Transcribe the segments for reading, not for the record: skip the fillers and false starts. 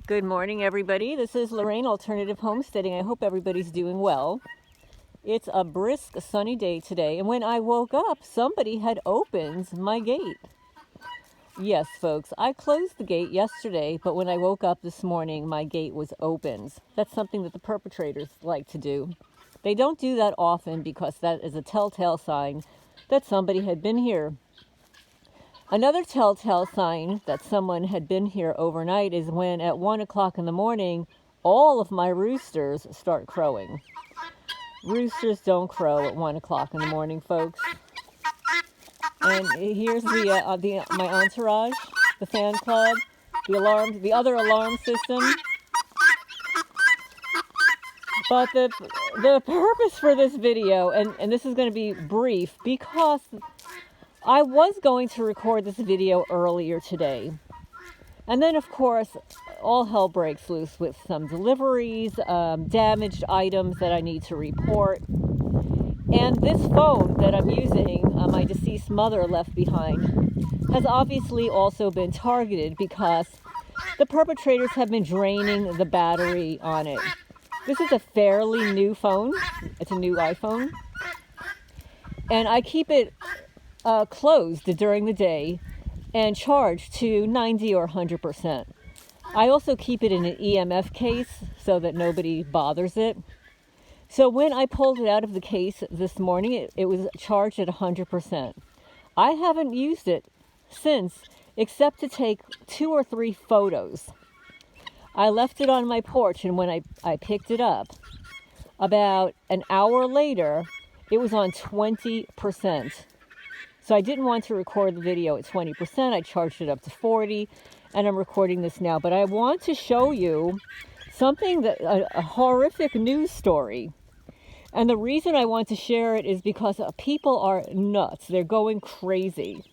Good morning, everybody. This is Lorraine, Alternative Homesteading. I hope everybody's doing well. It's a brisk, sunny day today, and when I woke up, somebody had opened my gate. Yes, folks, I closed the gate yesterday, but when I woke up this morning, my gate was opened. That's something that the perpetrators like to do. They don't do that often because that is a telltale sign that somebody had been here. Another telltale sign that someone had been here overnight is when at 1 o'clock in the morning, all of my roosters start crowing. Roosters don't crow at 1 o'clock in the morning, folks. And here's my entourage, the fan club, the other alarm system. But the purpose for this video, and this is going to be brief, because I was going to record this video earlier today. And then, of course, all hell breaks loose with some deliveries, damaged items that I need to report. And this phone that I'm using, my deceased mother left behind, has obviously also been targeted because the perpetrators have been draining the battery on it. This is a fairly new phone. It's a new iPhone. And I keep it closed during the day and charged to 90 or 100%. I also keep it in an EMF case so that nobody bothers it. So when I pulled it out of the case this morning, it was charged at 100%. I haven't used it since, except to take 2 or 3 photos. I left it on my porch, and when I picked it up, about an hour later, it was on 20%. So I didn't want to record the video at 20%. I charged it up to 40, and I'm recording this now. But I want to show you something a horrific news story. And the reason I want to share it is because people are nuts. They're going crazy.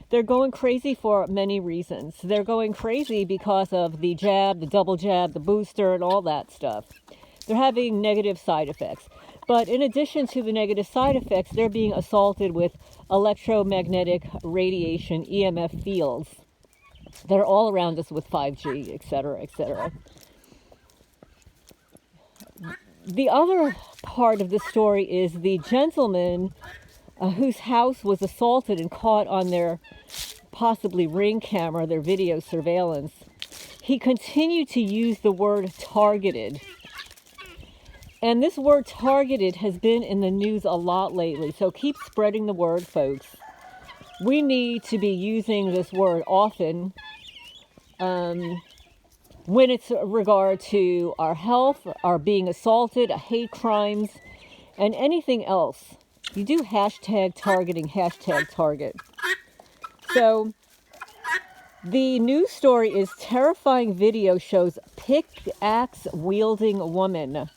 They're going crazy for many reasons. They're going crazy because of the jab, the double jab, the booster, and all that stuff. They're having negative side effects. But in addition to the negative side effects, they're being assaulted with electromagnetic radiation, EMF fields. They're all around us with 5G, etc., etc. The other part of the story is the gentleman whose house was assaulted and caught on their possibly Ring camera, their video surveillance. He continued to use the word targeted. And this word targeted has been in the news a lot lately, so keep spreading the word, folks. We need to be using this word often when it's regard to our health, our being assaulted, hate crimes, and anything else. You do hashtag targeting, hashtag target. So the news story is terrifying video shows pickaxe wielding woman.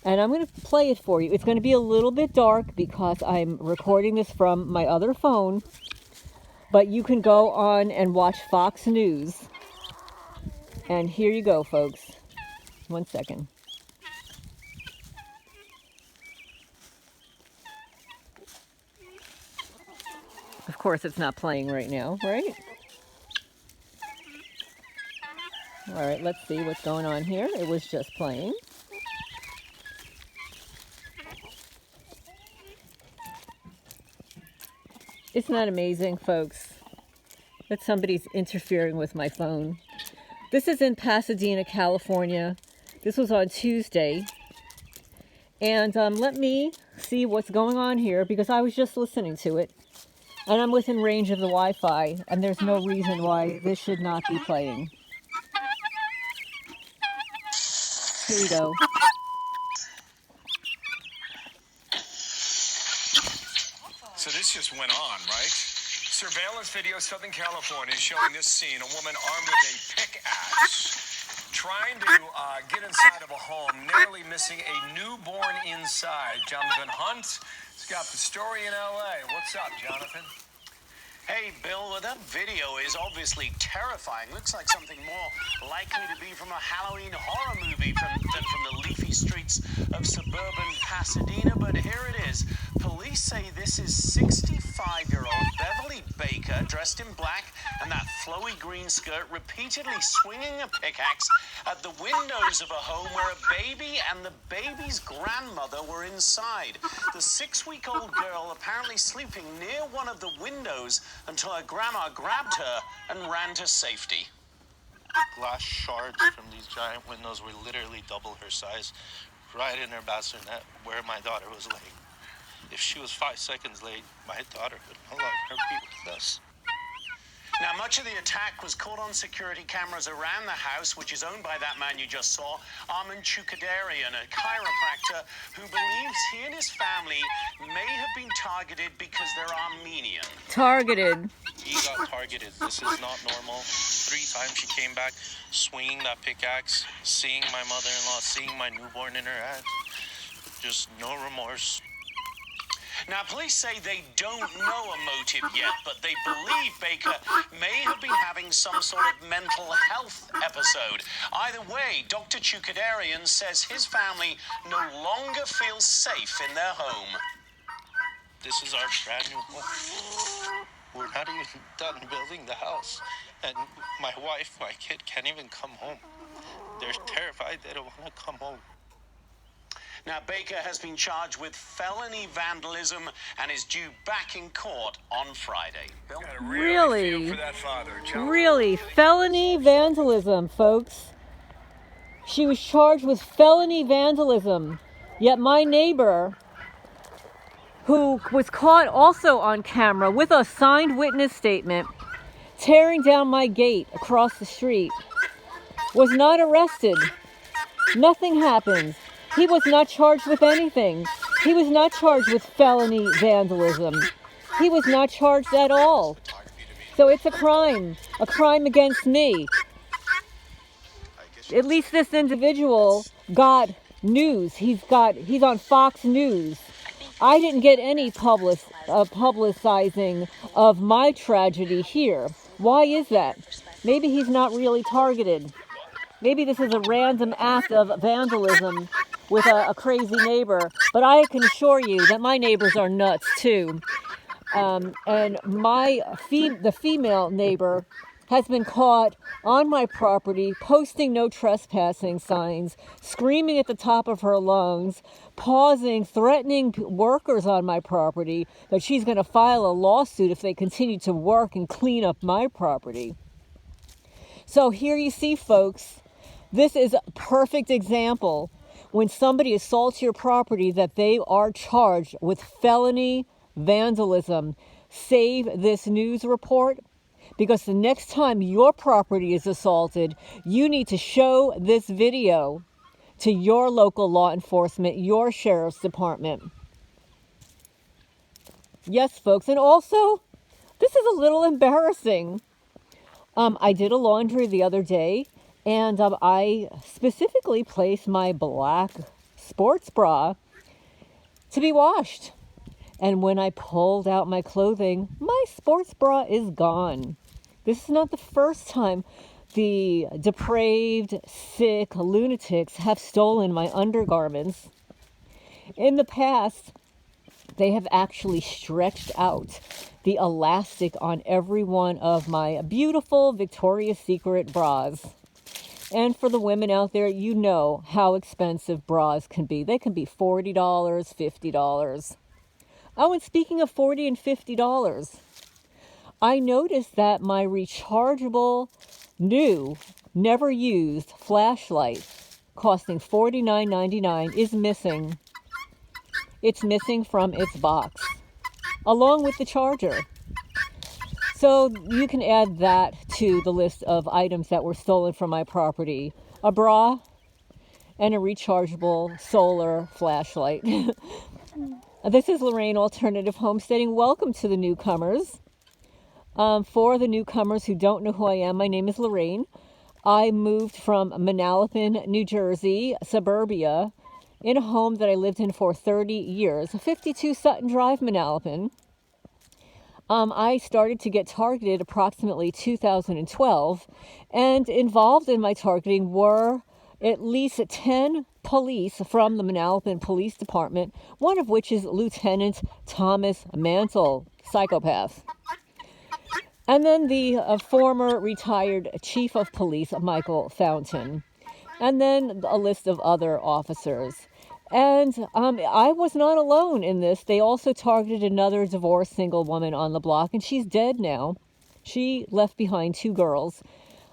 And I'm going to play it for you. It's going to be a little bit dark because I'm recording this from my other phone. But you can go on and watch Fox News. And here you go, folks. 1 second. Of course, it's not playing right now, right? All right, let's see what's going on here. It was just playing. Isn't that amazing, folks, that somebody's interfering with my phone? This is in Pasadena, California. This was on Tuesday. And let me see what's going on here, because I was just listening to it. And I'm within range of the Wi-Fi, and there's no reason why this should not be playing. Here we go. So this just went on, right? Surveillance video, Southern California, showing this scene. A woman armed with a pickaxe trying to get inside of a home, narrowly missing a newborn inside. Jonathan Hunt has got the story in L.A. What's up, Jonathan? Hey, Bill, well, that video is obviously terrifying. Looks like something more likely to be from a Halloween horror movie than from the leafy streets of suburban Pasadena. But here it is. Police say this is 65-year-old Beverly Baker, dressed in black and that flowy green skirt, repeatedly swinging a pickaxe at the windows of a home where a baby and the baby's grandmother were inside. The 6-week-old girl apparently sleeping near one of the windows until her grandma grabbed her and ran to safety. Glass shards from these giant windows were literally double her size, right in her bassinet where my daughter was laying. If she was 5 seconds late, my daughter would no longer be with us. Now, much of the attack was caught on security cameras around the house, which is owned by that man you just saw, Armand Chukadarian, a chiropractor who believes he and his family may have been targeted because they're Armenian. Targeted. He got targeted. This is not normal. 3 times she came back swinging that pickaxe, seeing my mother-in-law, seeing my newborn in her hand. Just no remorse. Now, police say they don't know a motive yet, but they believe Baker may have been having some sort of mental health episode. Either way, Dr. Chukadarian says his family no longer feels safe in their home. This is our brand new home. We're not even done building the house. And my wife, my kid can't even come home. They're terrified. They don't want to come home. Now, Baker has been charged with felony vandalism and is due back in court on Friday. Bill? Really? For that father. Really? Felony vandalism, folks. She was charged with felony vandalism. Yet my neighbor, who was caught also on camera with a signed witness statement, tearing down my gate across the street, was not arrested. Nothing happened. He was not charged with anything. He was not charged with felony vandalism. He was not charged at all. So it's a crime against me. At least this individual got news. He's on Fox News. I didn't get any publicizing of my tragedy here. Why is that? Maybe he's not really targeted. Maybe this is a random act of vandalism with a crazy neighbor, but I can assure you that my neighbors are nuts too. And the female neighbor has been caught on my property posting no trespassing signs, screaming at the top of her lungs, pausing, threatening workers on my property that she's going to file a lawsuit if they continue to work and clean up my property. So here you see, folks, this is a perfect example when somebody assaults your property that they are charged with felony vandalism. Save this news report, because the next time your property is assaulted, you need to show this video to your local law enforcement, your sheriff's department. Yes, folks, and also, this is a little embarrassing. I did a laundry the other day, and I specifically placed my black sports bra to be washed. And when I pulled out my clothing, my sports bra is gone. This is not the first time the depraved, sick lunatics have stolen my undergarments. In the past, they have actually stretched out the elastic on every one of my beautiful Victoria's Secret bras. And for the women out there, you know how expensive bras can be. They can be $40, $50. Oh, and speaking of $40 and $50, I noticed that my rechargeable, new, never used flashlight costing $49.99 is missing. It's missing from its box, along with the charger. So you can add that to the list of items that were stolen from my property. A bra and a rechargeable solar flashlight. This is Lorraine Alternative Homesteading. Welcome to the newcomers. For the newcomers who don't know who I am, my name is Lorraine. I moved from Manalapan, New Jersey, suburbia, in a home that I lived in for 30 years, 52 Sutton Drive, Manalapan. I started to get targeted approximately 2012, and involved in my targeting were at least 10 police from the Manalapan Police Department, one of which is Lieutenant Thomas Mantle, psychopath. And then the former retired chief of police, Michael Fountain. And then a list of other officers. And I was not alone in this. They also targeted another divorced single woman on the block, and she's dead now. She left behind 2 girls.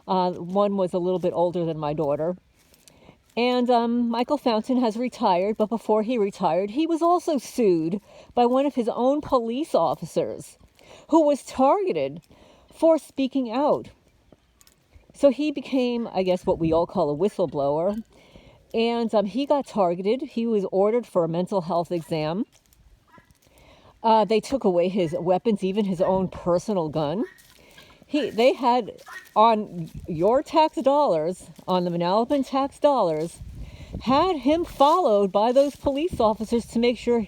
One was a little bit older than my daughter. And Michael Fountain has retired, but before he retired, he was also sued by one of his own police officers who was targeted for speaking out. So he became, I guess, what we all call a whistleblower. And he got targeted. He was ordered for a mental health exam. They took away his weapons, even his own personal gun. They had, on your tax dollars, on the Manalapan tax dollars, had him followed by those police officers to make sure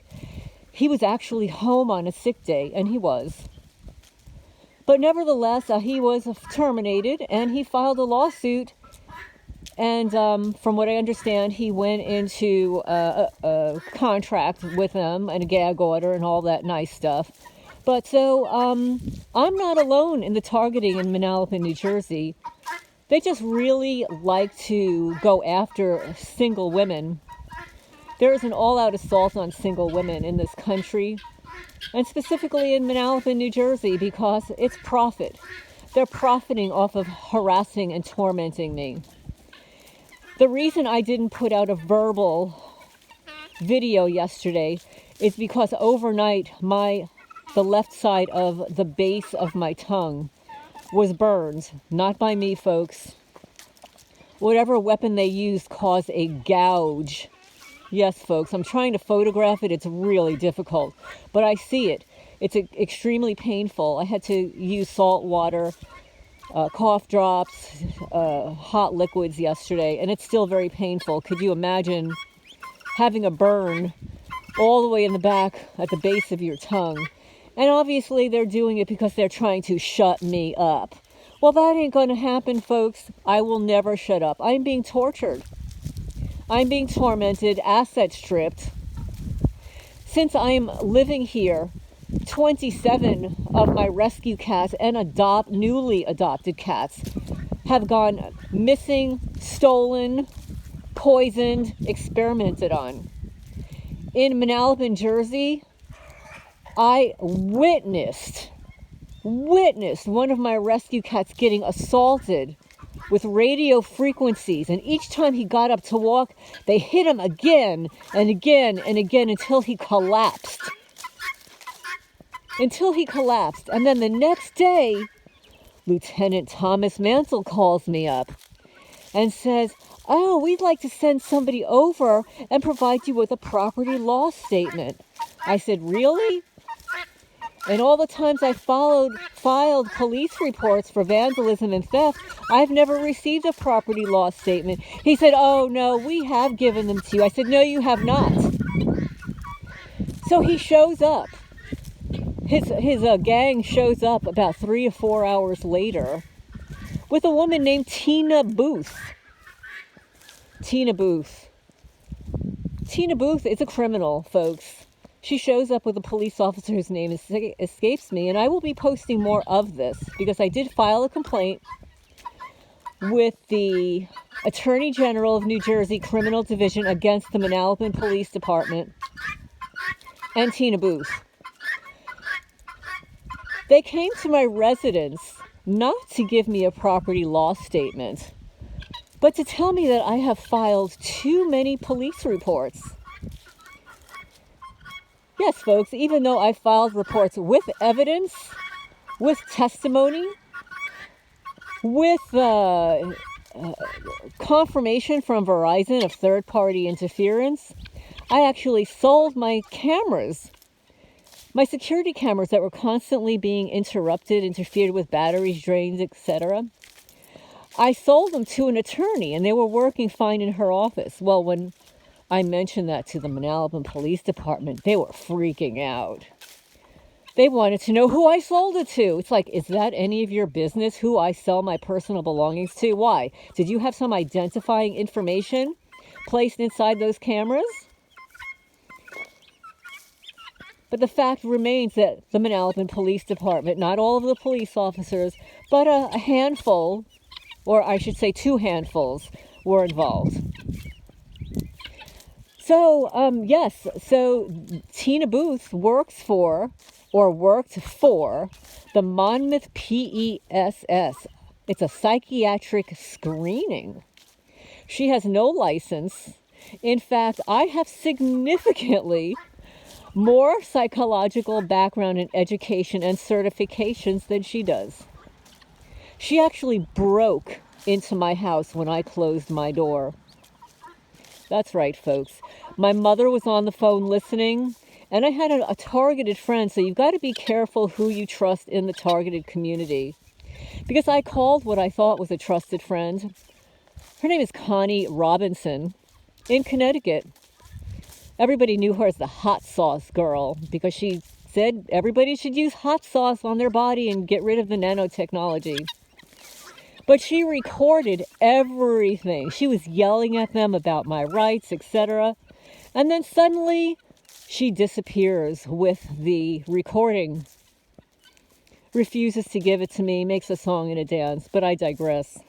he was actually home on a sick day, and he was. But nevertheless, he was terminated, and he filed a lawsuit. And from what I understand, he went into a contract with them and a gag order and all that nice stuff. But so I'm not alone in the targeting in Manalapan, New Jersey. They just really like to go after single women. There is an all-out assault on single women in this country, and specifically in Manalapan, New Jersey, because it's profit. They're profiting off of harassing and tormenting me. The reason I didn't put out a verbal video yesterday is because overnight the left side of the base of my tongue was burned. Not by me, folks. Whatever weapon they used caused a gouge. Yes, folks, I'm trying to photograph it. It's really difficult, but I see it. It's extremely painful. I had to use salt water, cough drops, hot liquids yesterday, and it's still very painful. Could you imagine having a burn all the way in the back at the base of your tongue? And obviously they're doing it because they're trying to shut me up. Well, that ain't going to happen, folks. I will never shut up. I'm being tortured. I'm being tormented, asset stripped. Since I am living here, 27 of my rescue cats and newly adopted cats have gone missing, stolen, poisoned, experimented on. In Manalapan, Jersey, I witnessed one of my rescue cats getting assaulted with radio frequencies, and each time he got up to walk, they hit him again and again and again until he collapsed. And then the next day, Lieutenant Thomas Mantle calls me up and says, "Oh, we'd like to send somebody over and provide you with a property loss statement." I said, "Really?" And all the times I filed police reports for vandalism and theft, I've never received a property loss statement. He said, "Oh, no, we have given them to you." I said, "No, you have not." So he shows up. His gang shows up about 3 or 4 hours later with a woman named Tina Booth. Tina Booth is a criminal, folks. She shows up with a police officer whose name escapes me, and I will be posting more of this because I did file a complaint with the Attorney General of New Jersey Criminal Division against the Manalapan Police Department and Tina Booth. They came to my residence not to give me a property loss statement, but to tell me that I have filed too many police reports. Yes, folks, even though I filed reports with evidence, with testimony, with confirmation from Verizon of third-party interference, I actually sold my cameras, my security cameras that were constantly being interfered with, batteries, drains, etc. I sold them to an attorney, and they were working fine in her office. Well, when I mentioned that to the Manalapan Police Department, they were freaking out. They wanted to know who I sold it to. It's like, is that any of your business who I sell my personal belongings to? Why? Did you have some identifying information placed inside those cameras? But the fact remains that the Manalapan Police Department, not all of the police officers, but a handful, or I should say 2 handfuls, were involved. So, yes, so Tina Booth worked for the Monmouth PESS. It's a psychiatric screening. She has no license. In fact, I have significantly more psychological background in education and certifications than she does. She actually broke into my house when I closed my door. That's right, folks. My mother was on the phone listening, and I had a targeted friend, so you've got to be careful who you trust in the targeted community. Because I called what I thought was a trusted friend. Her name is Connie Robinson in Connecticut. Everybody knew her as the hot sauce girl because she said everybody should use hot sauce on their body and get rid of the nanotechnology. But she recorded everything. She was yelling at them about my rights, etc. And then suddenly she disappears with the recording. Refuses to give it to me, makes a song and a dance, but I digress.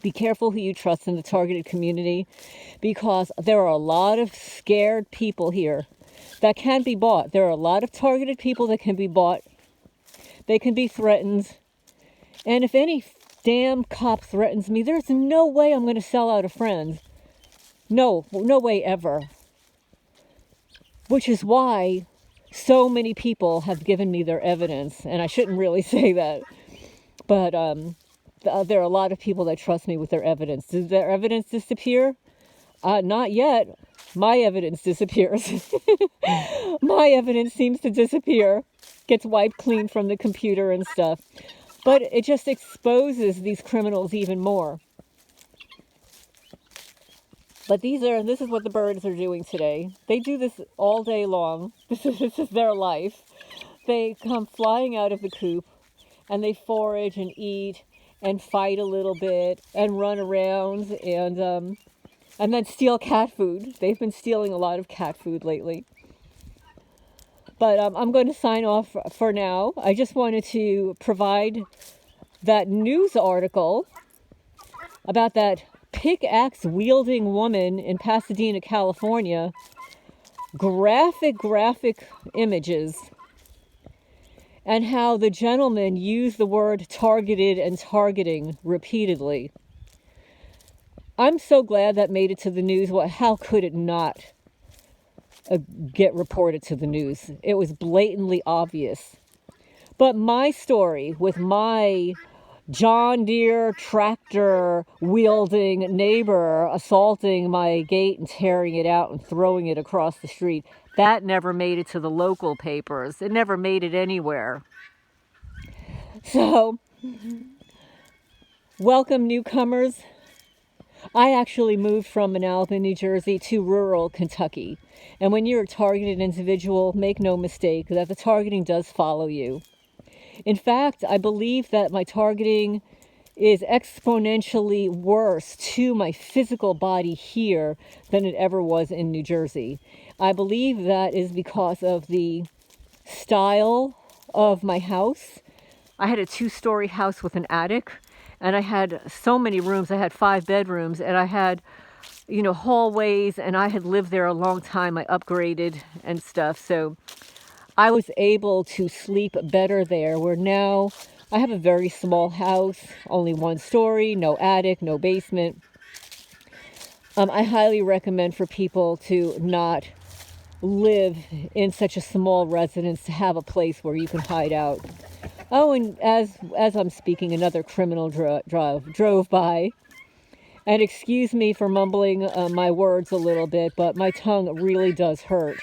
Be careful who you trust in the targeted community because there are a lot of scared people here that can be bought. There are a lot of targeted people that can be bought. They can be threatened. And if any damn cop threatens me, there's no way I'm going to sell out a friend. No way ever. Which is why so many people have given me their evidence. And I shouldn't really say that. But, there are a lot of people that trust me with their evidence. Does their evidence disappear? Not yet. My evidence disappears. My evidence seems to disappear. Gets wiped clean from the computer and stuff. But it just exposes these criminals even more. But this is what the birds are doing today. They do this all day long. This is their life. They come flying out of the coop and they forage and eat and fight a little bit, and run around, and then steal cat food. They've been stealing a lot of cat food lately. But I'm going to sign off for now. I just wanted to provide that news article about that pickaxe wielding woman in Pasadena, California. Graphic images. And how the gentleman used the word targeted and targeting repeatedly. I'm so glad that made it to the news. How could it not get reported to the news? It was blatantly obvious. But my story with my John Deere tractor wielding neighbor assaulting my gate and tearing it out and throwing it across the street, that never made it to the local papers. It never made it anywhere. So, welcome newcomers. I actually moved from Manalapan, New Jersey to rural Kentucky. And when you're a targeted individual, make no mistake that the targeting does follow you. In fact, I believe that my targeting is exponentially worse to my physical body here than it ever was in New Jersey. I believe that is because of the style of my house. I had a 2-story house with an attic, and I had so many rooms. I had 5 bedrooms, and I had, hallways, and I had lived there a long time. I upgraded and stuff, so I was able to sleep better there, where now I have a very small house, only 1 story, no attic, no basement. I highly recommend for people to not live in such a small residence, to have a place where you can hide out. Oh, and as I'm speaking, another criminal drove by. And excuse me for mumbling my words a little bit, but my tongue really does hurt.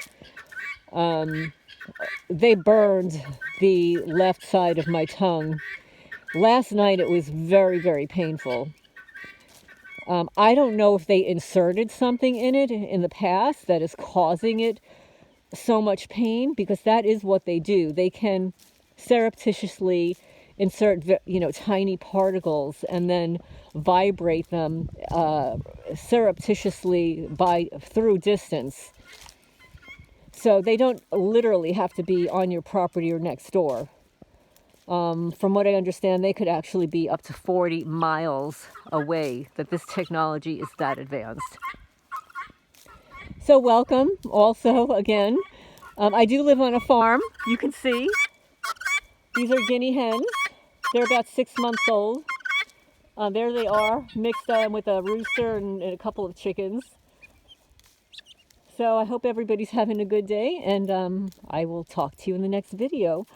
They burned the left side of my tongue. Last night it was very, very painful. I don't know if they inserted something in it in the past that is causing it so much pain, because that is what they do. They can surreptitiously insert, tiny particles and then vibrate them surreptitiously through distance. So they don't literally have to be on your property or next door. From what I understand, they could actually be up to 40 miles away, that this technology is that advanced. So welcome also again. I do live on a farm. You can see these are guinea hens. They're about 6 months old. There they are, mixed with a rooster and a couple of chickens. So I hope everybody's having a good day, and I will talk to you in the next video.